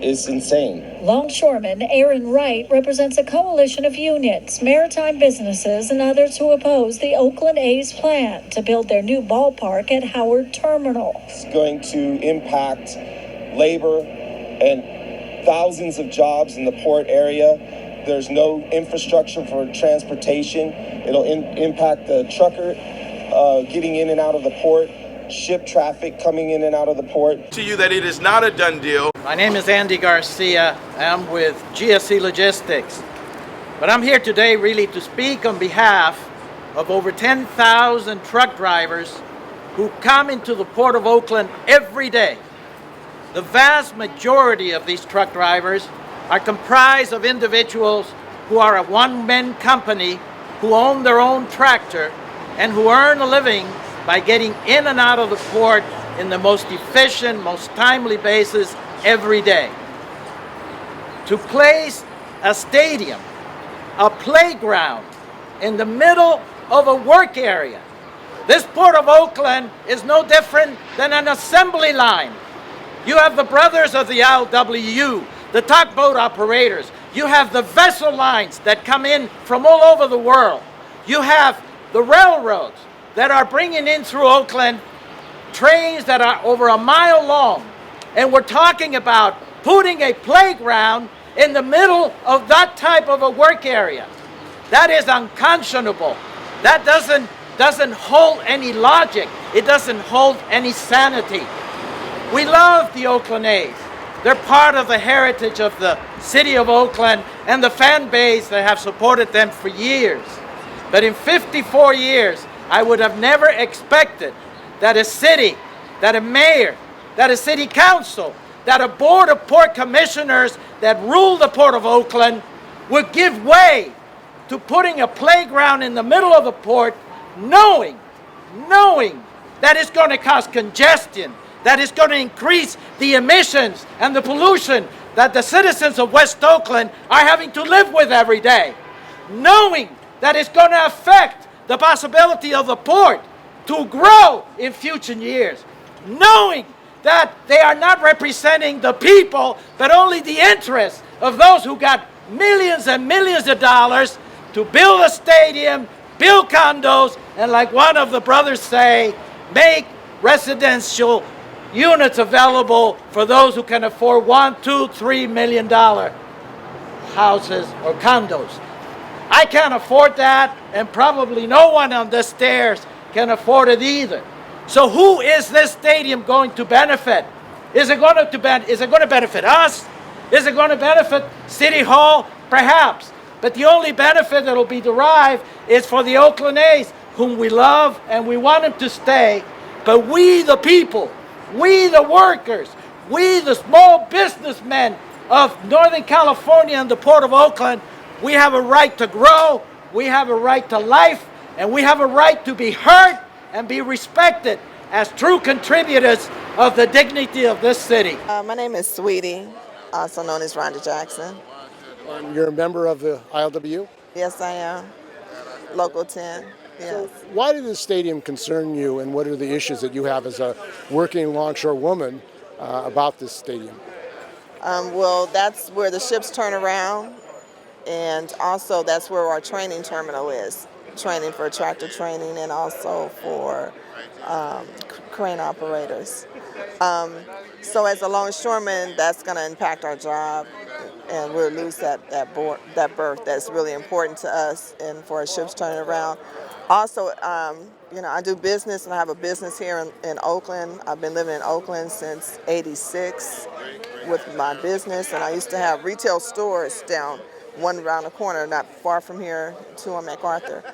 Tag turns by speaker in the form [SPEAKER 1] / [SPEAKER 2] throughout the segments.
[SPEAKER 1] is insane.
[SPEAKER 2] Longshoreman Aaron Wright represents a coalition of unions, maritime businesses, and others who oppose the Oakland A's plan to build their new ballpark at Howard Terminal.
[SPEAKER 1] It's going to impact labor and thousands of jobs in the port area. There's no infrastructure for transportation. It'll impact the trucker getting in and out of the port, ship traffic coming in and out of the port.
[SPEAKER 3] To you that it is not a done deal.
[SPEAKER 4] My name is Andy Garcia. I'm with GSC Logistics. But I'm here today really to speak on behalf of over 10,000 truck drivers who come into the Port of Oakland every day. The vast majority of these truck drivers are comprised of individuals who are a one-man company, who own their own tractor, and who earn a living by getting in and out of the port in the most efficient, most timely basis every day. To place a stadium, a playground in the middle of a work area. This Port of Oakland is no different than an assembly line. You have the brothers of the ILWU, the tugboat operators. You have the vessel lines that come in from all over the world. You have the railroads that are bringing in through Oakland trains that are over a mile long. And we're talking about putting a playground in the middle of that type of a work area. That is unconscionable. That doesn't hold any logic. It doesn't hold any sanity. We love the Oakland A's. They're part of the heritage of the city of Oakland and the fan base that have supported them for years. But in 54 years, I would have never expected that a city, that a mayor, that a city council, that a board of port commissioners that rule the Port of Oakland would give way to putting a playground in the middle of the port, knowing that it's going to cause congestion, that it's going to increase the emissions and the pollution that the citizens of West Oakland are having to live with every day, knowing that it's going to affect the possibility of the port to grow in future years, knowing that they are not representing the people, but only the interests of those who got millions and millions of dollars to build a stadium, build condos, and like one of the brothers say, make residential units available for those who can afford $1, $2, $3 million houses or condos. I can't afford that, and probably no one on the stairs can afford it either. So who is this stadium going to benefit? Is it going to benefit us? Is it going to benefit City Hall? Perhaps. But the only benefit that will be derived is for the Oakland A's, whom we love and we want them to stay. But we, the people, we, the workers, we, the small businessmen of Northern California and the Port of Oakland, we have a right to grow, we have a right to life, and we have a right to be heard and be respected as true contributors of the dignity of this city.
[SPEAKER 5] My name is Sweetie, also known as Rhonda Jackson.
[SPEAKER 6] And you're a member of the ILWU?
[SPEAKER 5] Yes, I am. Local 10. Yes.
[SPEAKER 6] So why did this stadium concern you, and what are the issues that you have as a working longshore woman about this stadium?
[SPEAKER 5] Well, that's where the ships turn around, and also that's where our training terminal is. Training for tractor training and also for crane operators. So as a longshoreman, that's going to impact our job, and we'll lose that berth that's really important to us and for our ships turning around. Also, I do business, and I have a business here in Oakland. I've been living in Oakland since '86 with my business, and I used to have retail stores down one around the corner, not far from here, two on MacArthur.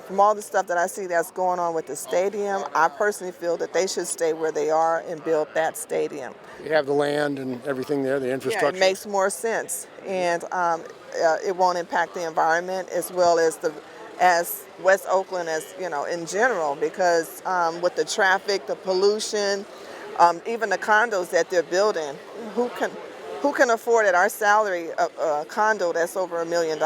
[SPEAKER 5] From all the stuff that I see that's going on with the stadium, I personally feel that they should stay where they are and build that stadium.
[SPEAKER 6] You have the land and everything there, the infrastructure.
[SPEAKER 5] Yeah, it makes more sense, and it won't impact the environment as well as West Oakland in general, because with the traffic, the pollution, even the condos that they're building, who can afford at our salary a condo that's over $1 million?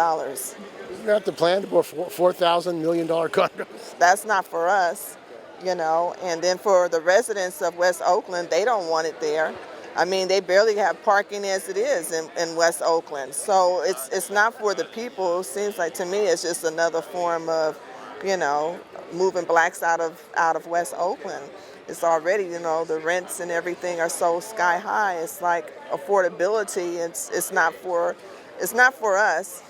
[SPEAKER 6] Isn't that the plan, to build $4,000 million condos?
[SPEAKER 5] That's not for us, and then for the residents of West Oakland, they don't want it there. I mean, they barely have parking as it is in West Oakland. So it's not for the people. It seems like to me it's just another form of, moving blacks out of West Oakland. It's already, the rents and everything are so sky high. It's like affordability. It's not for us.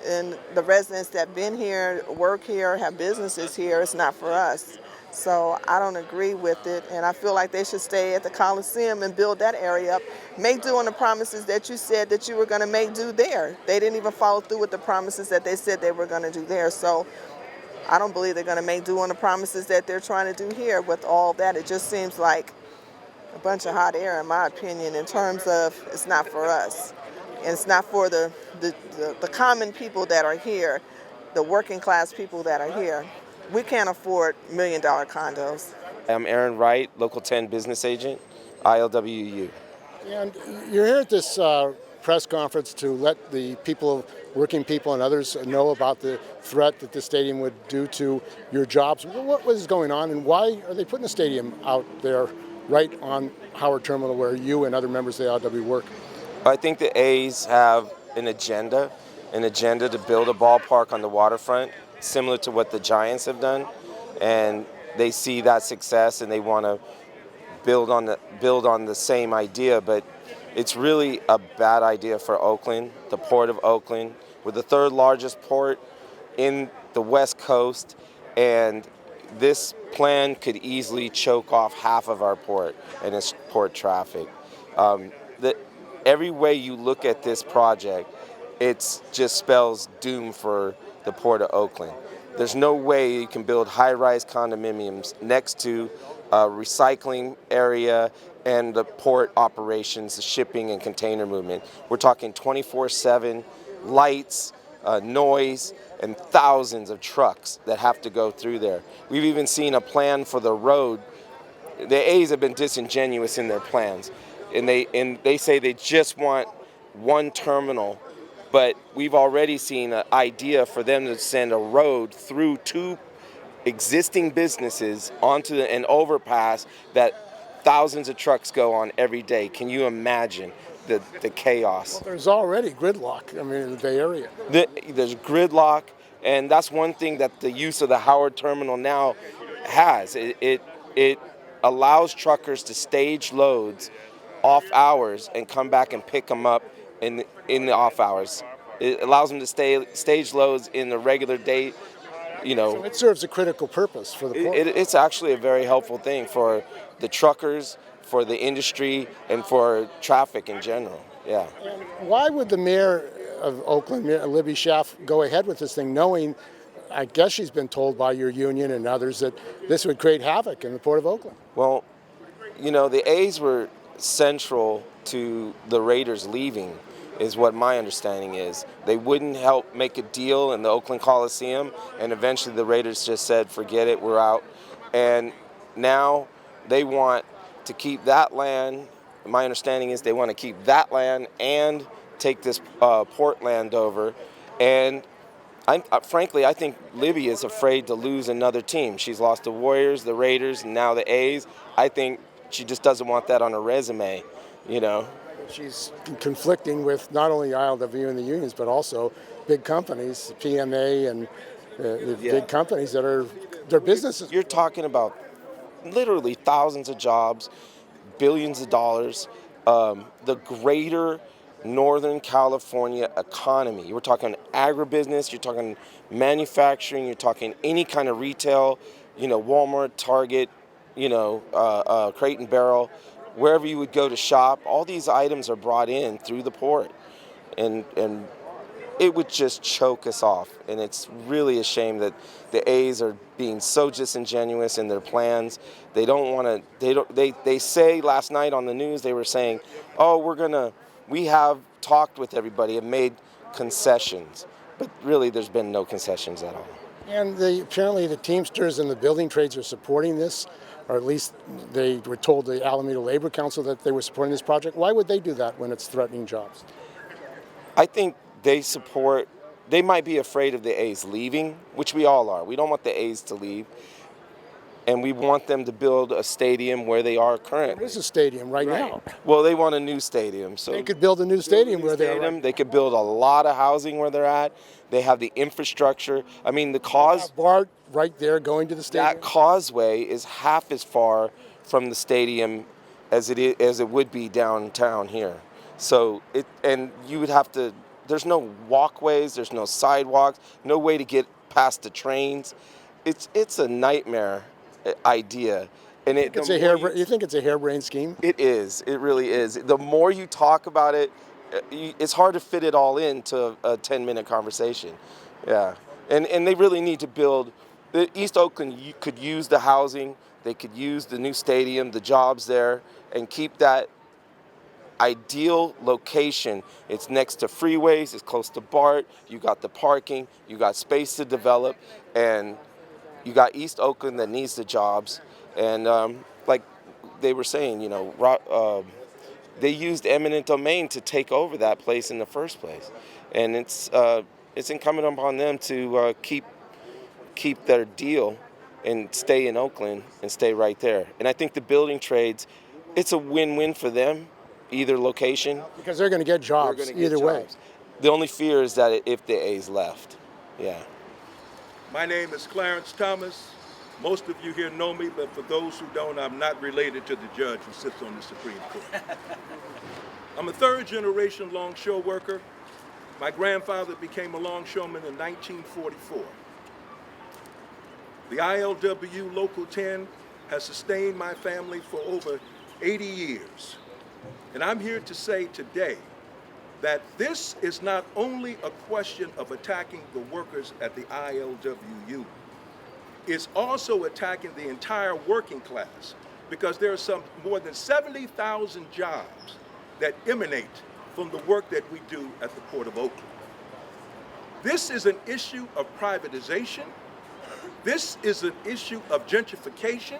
[SPEAKER 5] And the residents that have been here, work here, have businesses here, it's not for us. So I don't agree with it, and I feel like they should stay at the Coliseum and build that area up. Make do on the promises that you said that you were going to make do there. They didn't even follow through with the promises that they said they were going to do there. So I don't believe they're going to make do on the promises that they're trying to do here with all that. It just seems like a bunch of hot air, in my opinion, in terms of it's not for us. And it's not for the common people that are here, the working class people that are here. We can't afford $1 million condos.
[SPEAKER 1] I'm Aaron Wright, Local 10 business agent, ILWU.
[SPEAKER 6] And you're here at this press conference to let the people, working people and others know about the threat that the stadium would do to your jobs. What was going on, and why are they putting the stadium out there right on Howard Terminal where you and other members of the ILWU work?
[SPEAKER 1] I think the A's have an agenda to build a ballpark on the waterfront, similar to what the Giants have done, and they see that success and they want to build on the same idea. But it's really a bad idea for Oakland, the Port of Oakland. We're the third largest port in the West Coast, and this plan could easily choke off half of our port and its port traffic. Every way you look at this project, it just spells doom for the Port of Oakland. There's no way you can build high-rise condominiums next to a recycling area and the port operations, the shipping and container movement. We're talking 24/7 lights, noise, and thousands of trucks that have to go through there. We've even seen a plan for the road. The A's have been disingenuous in their plans. And they say they just want one terminal, but we've already seen an idea for them to send a road through two existing businesses onto an overpass that thousands of trucks go on every day. Can you imagine the chaos?
[SPEAKER 6] Well, there's already gridlock, in the Bay Area.
[SPEAKER 1] There's gridlock, and that's one thing that the use of the Howard Terminal now has. It allows truckers to stage loads off hours and come back and pick them up in the off hours. It allows them to stage loads in the regular day,
[SPEAKER 6] So it serves a critical purpose for the port.
[SPEAKER 1] It's actually a very helpful thing for the truckers, for the industry, and for traffic in general. Yeah.
[SPEAKER 6] And why would the mayor of Oakland, Libby Schaaf, go ahead with this thing, knowing, I guess she's been told by your union and others, that this would create havoc in the Port of Oakland?
[SPEAKER 1] Well, the A's were central to the Raiders leaving, is what my understanding is. They wouldn't help make a deal in the Oakland Coliseum, and eventually the Raiders just said, forget it, we're out. And now they want to keep that land. My understanding is they want to keep that land and take this port land over. And frankly, I think Libby is afraid to lose another team. She's lost the Warriors, the Raiders, and now the A's. I think she just doesn't want that on her resume,
[SPEAKER 6] She's conflicting with not only ILWU and the unions, but also big companies, PMA and big companies that are their businesses.
[SPEAKER 1] You're talking about literally thousands of jobs, billions of dollars, the greater Northern California economy. We're talking agribusiness, you're talking manufacturing, you're talking any kind of retail, Walmart, Target, Crate and Barrel, wherever you would go to shop. All these items are brought in through the port, and it would just choke us off. And it's really a shame that the A's are being so disingenuous in their plans. They don't want to. They say last night on the news they were saying, "Oh, we have talked with everybody and made concessions," but really there's been no concessions at all.
[SPEAKER 6] And apparently the Teamsters and the building trades are supporting this, or at least they were told the Alameda Labor Council that they were supporting this project. Why would they do that when it's threatening jobs?
[SPEAKER 1] I think they might be afraid of the A's leaving, which we all are. We don't want the A's to leave. and we want them to build a stadium where they are currently.
[SPEAKER 6] There's a stadium right now.
[SPEAKER 1] Well, they want a new stadium. So
[SPEAKER 6] They could build a new stadium where they are. Right.
[SPEAKER 1] They could build a lot of housing where they're at. They have the infrastructure. I mean,
[SPEAKER 6] BART right there going to the stadium.
[SPEAKER 1] that causeway is half as far from the stadium as it would be downtown here. So you would have to. There's no walkways. There's no sidewalks. No way to get past the trains. It's a nightmare idea. And
[SPEAKER 6] you think it's a harebrained scheme?
[SPEAKER 1] It is. It really is. The more you talk about it, it's hard to fit it all into a 10-minute conversation. Yeah. And they really need to build. East Oakland could use the housing. They could use the new stadium, the jobs there, and keep that ideal location. It's next to freeways. It's close to BART. You got the parking. You got space to develop. And you got East Oakland that needs the jobs. And like they were saying, they used eminent domain to take over that place in the first place. And it's incumbent upon them to keep their deal and stay in Oakland and stay right there. And I think the building trades, it's a win-win for them, either location.
[SPEAKER 6] Because they're going to get jobs either way.
[SPEAKER 1] The only fear is that if the A's left. Yeah.
[SPEAKER 7] My name is Clarence Thomas. Most of you here know me, but for those who don't, I'm not related to the judge who sits on the Supreme Court. I'm a third-generation longshore worker. My grandfather became a longshoreman in 1944. The ILWU Local 10 has sustained my family for over 80 years. And I'm here to say today that this is not only a question of attacking the workers at the ILWU, it's also attacking the entire working class, because there are more than 70,000 jobs that emanate from the work that we do at the Port of Oakland. This is an issue of privatization. This is an issue of gentrification.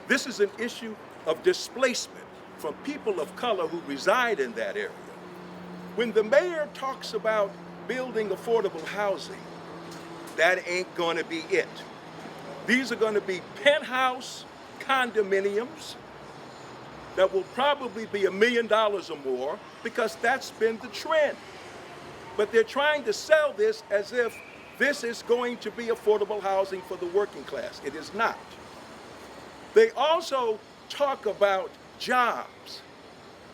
[SPEAKER 7] This is an issue of displacement from people of color who reside in that area. When the mayor talks about building affordable housing, that ain't gonna be it. These are gonna be penthouse condominiums that will probably be $1 million or more, because that's been the trend. But they're trying to sell this as if this is going to be affordable housing for the working class. It is not. They also talk about jobs.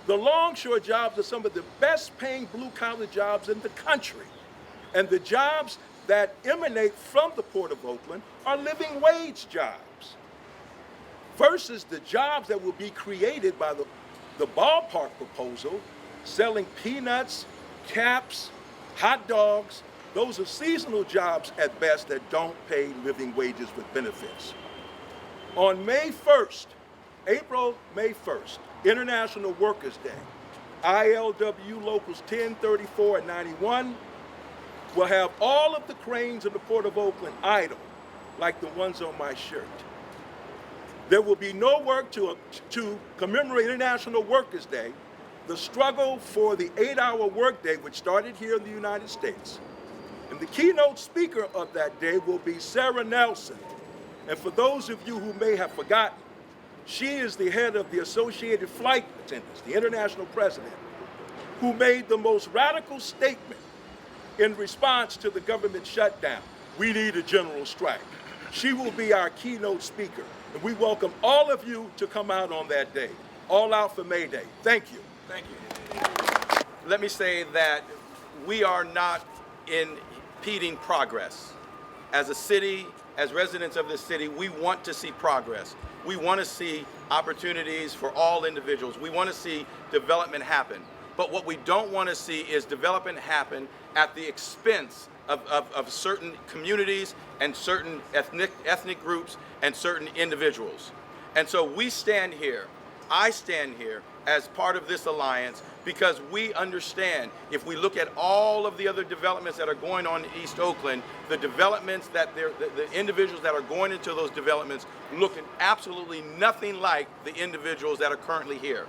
[SPEAKER 7] The longshore jobs are some of the best paying blue-collar jobs in the country. And the jobs that emanate from the Port of Oakland are living wage jobs, versus the jobs that will be created by the ballpark proposal, selling peanuts, caps, hot dogs. Those are seasonal jobs at best that don't pay living wages with benefits. On May 1st, May 1st, International Workers' Day, ILWU Locals 10, 34, and 91 will have all of the cranes in the Port of Oakland idle, like the ones on my shirt. There will be no work to commemorate International Workers' Day, the struggle for the 8-hour workday, which started here in the United States. And the keynote speaker of that day will be Sarah Nelson. And for those of you who may have forgotten, she is the head of the Associated Flight Attendants, the international president, who made the most radical statement in response to the government shutdown. We need a general strike. She will be our keynote speaker. And we welcome all of you to come out on that day. All out for May Day. Thank you.
[SPEAKER 3] Thank you. Let me say that we are not impeding progress. As a city, as residents of this city, we want to see progress. We want to see opportunities for all individuals. We want to see development happen. But what we don't want to see is development happen at the expense of certain communities and certain ethnic groups and certain individuals. And so we stand here, I stand here as part of this alliance, because we understand, if we look at all of the other developments that are going on in East Oakland, the developments that the individuals that are going into those developments look absolutely nothing like the individuals that are currently here.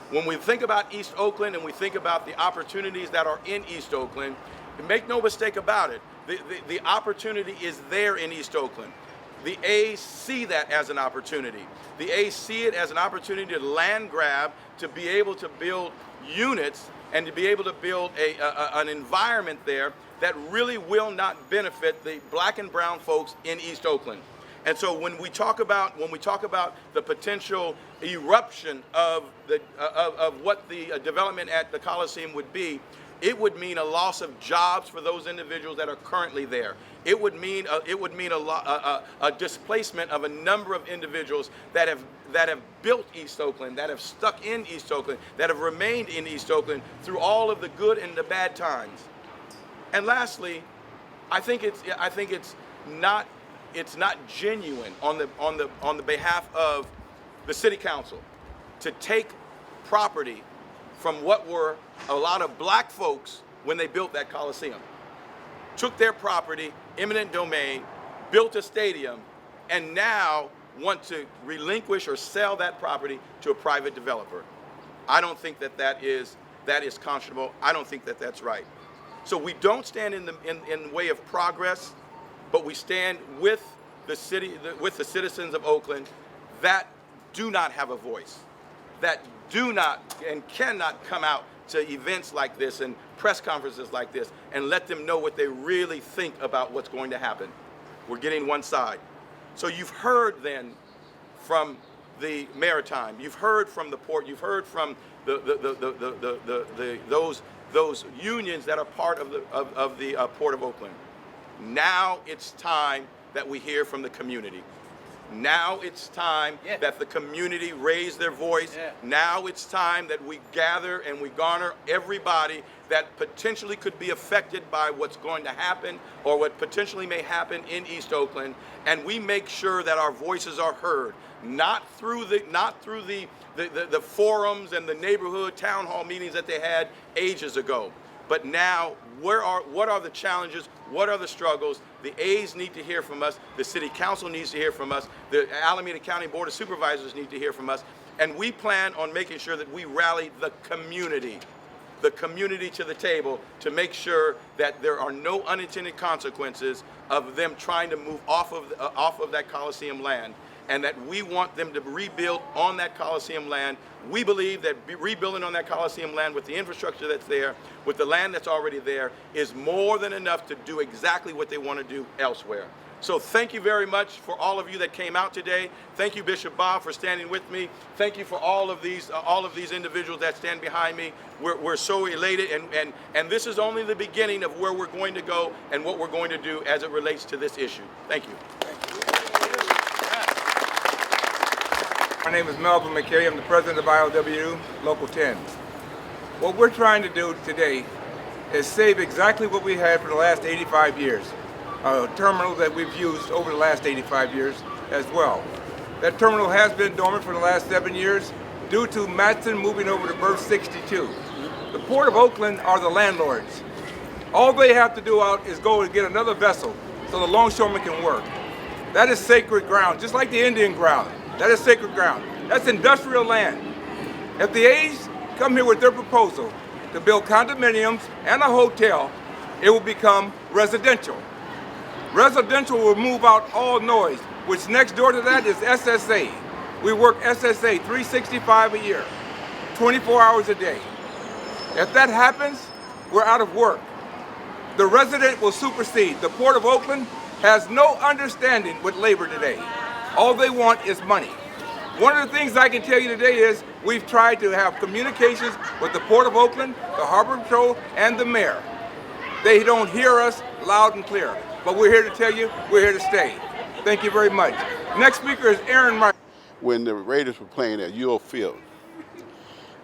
[SPEAKER 3] When we think about East Oakland and we think about the opportunities that are in East Oakland, make no mistake about it, the opportunity is there in East Oakland. The A's see that as an opportunity. The A's see it as an opportunity to land grab, to be able to build units and to be able to build an environment there that really will not benefit the black and brown folks in East Oakland. And so when we talk about the potential eruption of what the development at the Coliseum would be, it would mean a loss of jobs for those individuals that are currently there. It would mean a displacement of a number of individuals that have built East Oakland, that have stuck in East Oakland, that have remained in East Oakland through all of the good and the bad times. And lastly, I think it's not genuine on the behalf of the city council to take property from what were a lot of black folks when they built that Coliseum. Took their property, eminent domain, built a stadium, and now want to relinquish or sell that property to a private developer. I don't think that is conscionable. I don't think that that's right. So we don't stand in the way of progress, but we stand with the city, with the citizens of Oakland that do not have a voice, that do not and cannot come out to events like this and press conferences like this and let them know what they really think about what's going to happen. We're getting one side. So you've heard then from the Maritime, you've heard from the port, you've heard from those unions that are part of the Port of Oakland. Now it's time that we hear from the community. Now it's time that the community raise their voice. Now it's time that we gather and we garner everybody that potentially could be affected by what's going to happen or what potentially may happen in East Oakland, and we make sure that our voices are heard, not through the forums and the neighborhood town hall meetings that they had ages ago. But now, what are the challenges? What are the struggles? The A's need to hear from us. The City Council needs to hear from us. The Alameda County Board of Supervisors need to hear from us. And we plan on making sure that we rally the community to the table to make sure that there are no unintended consequences of them trying to move off of that Coliseum land, and that we want them to rebuild on that Coliseum land. We believe that rebuilding on that Coliseum land with the infrastructure that's there, with the land that's already there, is more than enough to do exactly what they want to do elsewhere. So thank you very much for all of you that came out today. Thank you, Bishop Bob, for standing with me. Thank you for all of these individuals that stand behind me. We're so elated, and this is only the beginning of where we're going to go and what we're going to do as it relates to this issue. Thank you.
[SPEAKER 8] My name is Melvin McKay. I'm the president of ILWU Local 10. What we're trying to do today is save exactly what we had for the last 85 years. A terminal that we've used over the last 85 years as well. That terminal has been dormant for the last 7 years due to Matson moving over to berth 62. The Port of Oakland are the landlords. All they have to do out is go and get another vessel so the longshoremen can work. That is sacred ground, just like the Indian ground. That is sacred ground. That's industrial land. If the A's come here with their proposal to build condominiums and a hotel, it will become residential. Residential will move out all noise, which next door to that is SSA. We work SSA 365 a year, 24 hours a day. If that happens, we're out of work. The resident will supersede. The Port of Oakland has no understanding with labor today. All they want is money. One of the things I can tell you today is we've tried to have communications with the Port of Oakland, the Harbor Patrol, and the mayor. They don't hear us loud and clear, but we're here to tell you we're here to stay. Thank you very much. Next speaker is Aaron Wright.
[SPEAKER 9] When the Raiders were playing at UO Field,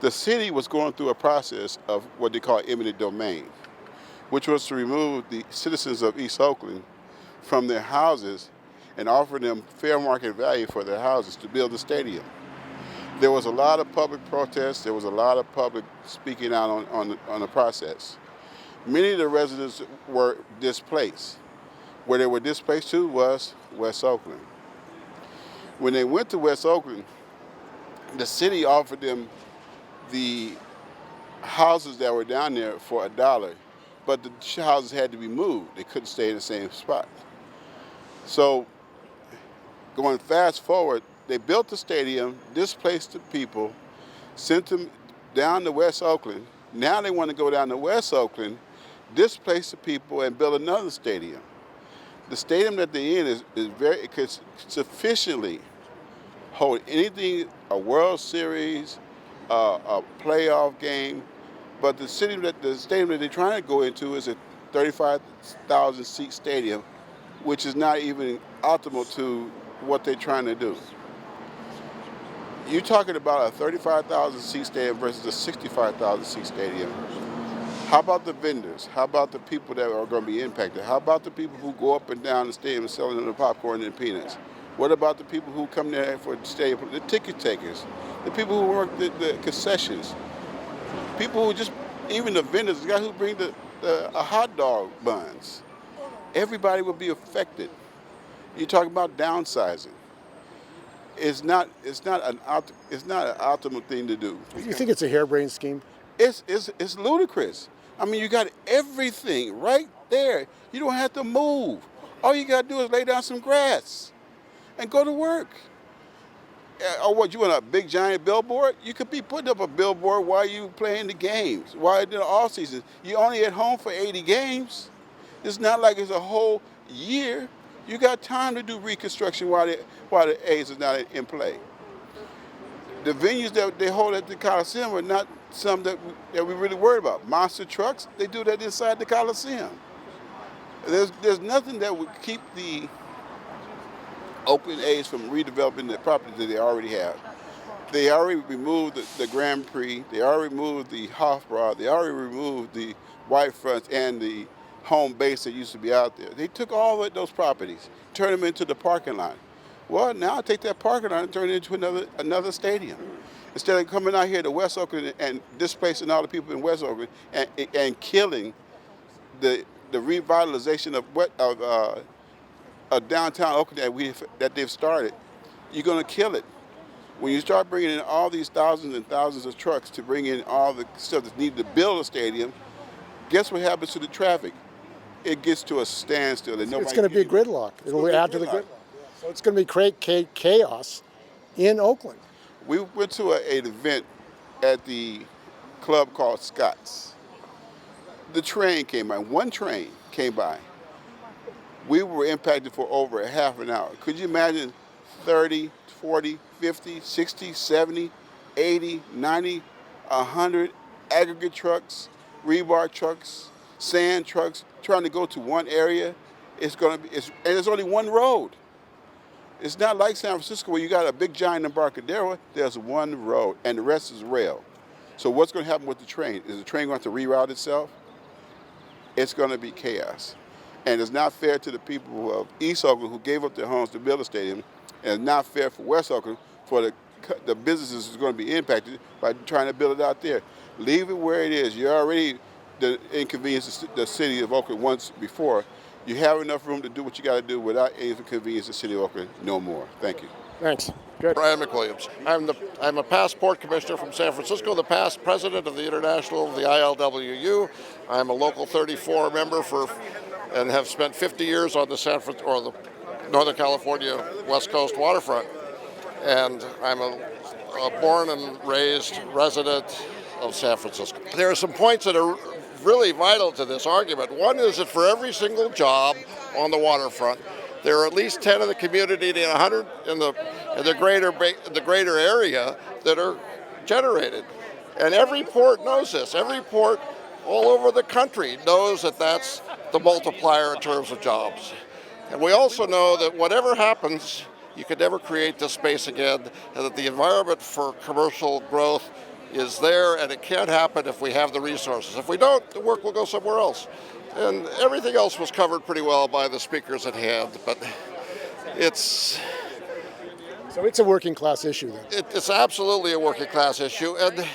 [SPEAKER 9] the city was going through a process of what they call eminent domain, which was to remove the citizens of East Oakland from their houses and offer them fair market value for their houses to build the stadium. There was a lot of public protests. There was a lot of public speaking out on the process. Many of the residents were displaced. Where they were displaced to was West Oakland. When they went to West Oakland, the city offered them the houses that were down there for $1, but the houses had to be moved. They couldn't stay in the same spot. So going fast forward, they built the stadium, displaced the people, sent them down to West Oakland. Now they want to go down to West Oakland, displace the people, and build another stadium. The stadium that they're in it could sufficiently hold anything, a World Series, a playoff game, but the stadium that they're trying to go into is a 35,000 seat stadium, which is not even optimal to what they're trying to do. You're talking about a 35,000 seat stadium versus a 65,000 seat stadium. How about the vendors? How about the people that are going to be impacted? How about the people who go up and down the stadium selling them the popcorn and peanuts? What about the people who come there for the stadium, the ticket takers, the people who work the concessions, people who just, even the vendors, the guy who bring the hot dog buns? Everybody will be affected. You're talking about downsizing. It's not an optimal thing to do.
[SPEAKER 6] You think it's a harebrained scheme?
[SPEAKER 9] It's ludicrous. I mean, you got everything right there. You don't have to move. All you got to do is lay down some grass and go to work. Or what, you want a big giant billboard? You could be putting up a billboard while you playing the games, while in the off season. You're only at home for 80 games. It's not like it's a whole year. You got time to do reconstruction while the A's is not in play. The venues that they hold at the Coliseum are not some that we really worry about. Monster trucks, they do that inside the Coliseum. There's nothing that would keep the Oakland A's from redeveloping the property that they already have. They already removed the Grand Prix, they already removed the Hofbrau, they already removed the White Front and the home base that used to be out there. They took all of those properties, turned them into the parking lot. Well, now take that parking lot and turn it into another stadium. Instead of coming out here to West Oakland and displacing all the people in West Oakland and killing the revitalization of downtown Oakland that they've started, you're going to kill it. When you start bringing in all these thousands and thousands of trucks to bring in all the stuff that's needed to build a stadium, guess what happens to the traffic? It gets to a standstill. And
[SPEAKER 6] it's going to be a gridlock. It'll add to the gridlock. So it's going to be chaos in Oakland.
[SPEAKER 9] We went to an event at the club called Scott's. The train came by. One train came by. We were impacted for over a half an hour. Could you imagine 30, 40, 50, 60, 70, 80, 90, 100 aggregate trucks, rebar trucks, sand trucks trying to go to one area? And there's only one road. It's not like San Francisco where you got a big giant Embarcadero. There's one road and the rest is rail. So what's going to happen with the train? Is the train going to reroute itself? It's going to be chaos. And it's not fair to the people of East Oakland who gave up their homes to build a stadium, and it's not fair for West Oakland for the businesses who's going to be impacted by trying to build it out there. Leave it where it is. You already inconvenienced the city of Oakland once before. You have enough room to do what you got to do without inconvenience the city of Oakland no more. Thank you.
[SPEAKER 6] Thanks. Good.
[SPEAKER 10] Brian McWilliams. I'm a past port commissioner from San Francisco, the past president of the International of the ILWU. I'm a local 34 member and have spent 50 years on the Northern California West Coast waterfront. And I'm a born and raised resident of San Francisco. There are some points that are really vital to this argument. One is that for every single job on the waterfront, there are at least 10 in the community and 100 in the greater area that are generated. And every port knows this. Every port all over the country knows that that's the multiplier in terms of jobs. And we also know that whatever happens, you could never create this space again, and that the environment for commercial growth is there, and it can't happen if we have the resources. If we don't, the work will go somewhere else. And everything else was covered pretty well by the speakers at hand, but it's...
[SPEAKER 6] So it's a working class issue then?
[SPEAKER 10] It's absolutely a working class issue, and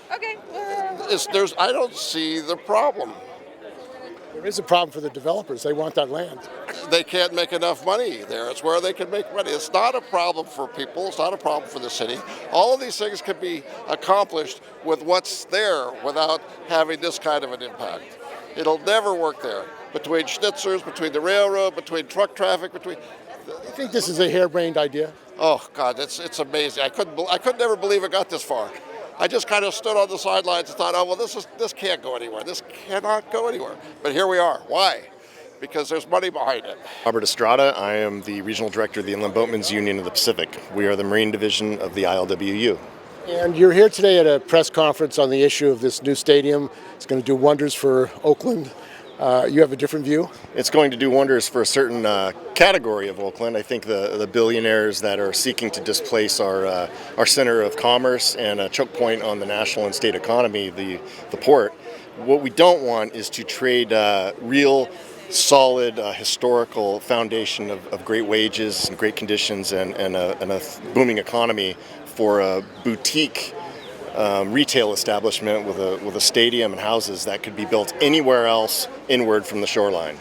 [SPEAKER 10] I don't see the problem.
[SPEAKER 6] There is a problem for the developers. They want that land.
[SPEAKER 10] They can't make enough money there. It's where they can make money. It's not a problem for people. It's not a problem for the city. All of these things can be accomplished with what's there without having this kind of an impact. It'll never work there. Between schnitzers, between the railroad, between truck traffic,
[SPEAKER 6] You think this is a harebrained idea?
[SPEAKER 10] Oh God, it's amazing. I could never believe it got this far. I just kind of stood on the sidelines and thought, oh well, this can't go anywhere. This cannot go anywhere. But here we are. Why? Because there's money behind it.
[SPEAKER 11] Robert Estrada. I am the Regional Director of the Inland Boatmen's Union of the Pacific. We are the Marine Division of the ILWU.
[SPEAKER 6] And you're here today at a press conference on the issue of this new stadium. It's going to do wonders for Oakland. You have a different view?
[SPEAKER 11] It's going to do wonders for a certain category of Oakland. I think the billionaires that are seeking to displace our center of commerce and a choke point on the national and state economy, the port. What we don't want is to trade real, solid, historical foundation of great wages and great conditions and a booming economy for a boutique retail establishment with a stadium and houses that could be built anywhere else inward from the shoreline.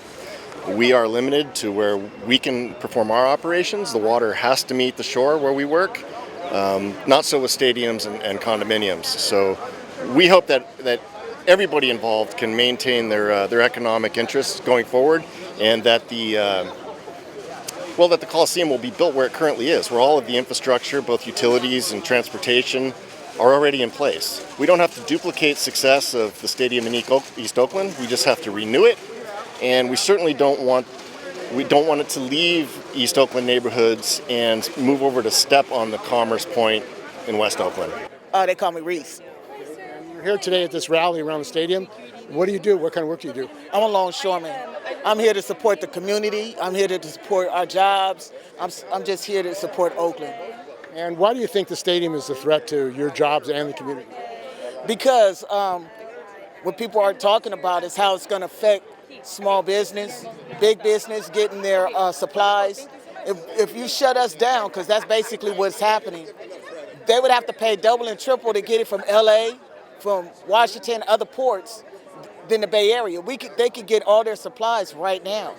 [SPEAKER 11] We are limited to where we can perform our operations. The water has to meet the shore where we work. Not so with stadiums and condominiums. So we hope that everybody involved can maintain their economic interests going forward, and that the Coliseum will be built where it currently is, where all of the infrastructure, both utilities and transportation, are already in place. We don't have to duplicate success of the stadium in East Oakland. We just have to renew it, and we certainly don't want it to leave East Oakland neighborhoods and move over to step on the Commerce Point in West Oakland.
[SPEAKER 12] They call me Reese.
[SPEAKER 6] You're here today at this rally around the stadium. What do you do? What kind of work do you do?
[SPEAKER 12] I'm a longshoreman. I'm here to support the community. I'm here to support our jobs. I'm just here to support Oakland.
[SPEAKER 6] And why do you think the stadium is a threat to your jobs and the community?
[SPEAKER 12] Because what people are talking about is how it's going to affect small business, big business getting their supplies. If you shut us down, because that's basically what's happening, they would have to pay double and triple to get it from LA, from Washington, other ports, than the Bay Area. They could get all their supplies right now,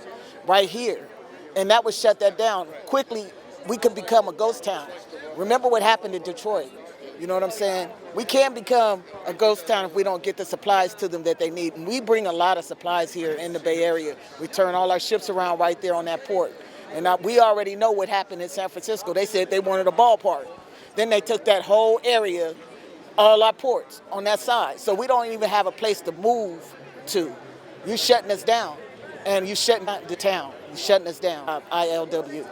[SPEAKER 12] right here. And that would shut that down. Quickly, we could become a ghost town. Remember what happened in Detroit. You know what I'm saying? We can't become a ghost town if we don't get the supplies to them that they need. And we bring a lot of supplies here in the Bay Area. We turn all our ships around right there on that port. And we already know what happened in San Francisco. They said they wanted a ballpark. Then they took that whole area, all our ports on that side. So we don't even have a place to move to. You're shutting us down. And you're shutting the town. You're shutting us down. ILWU.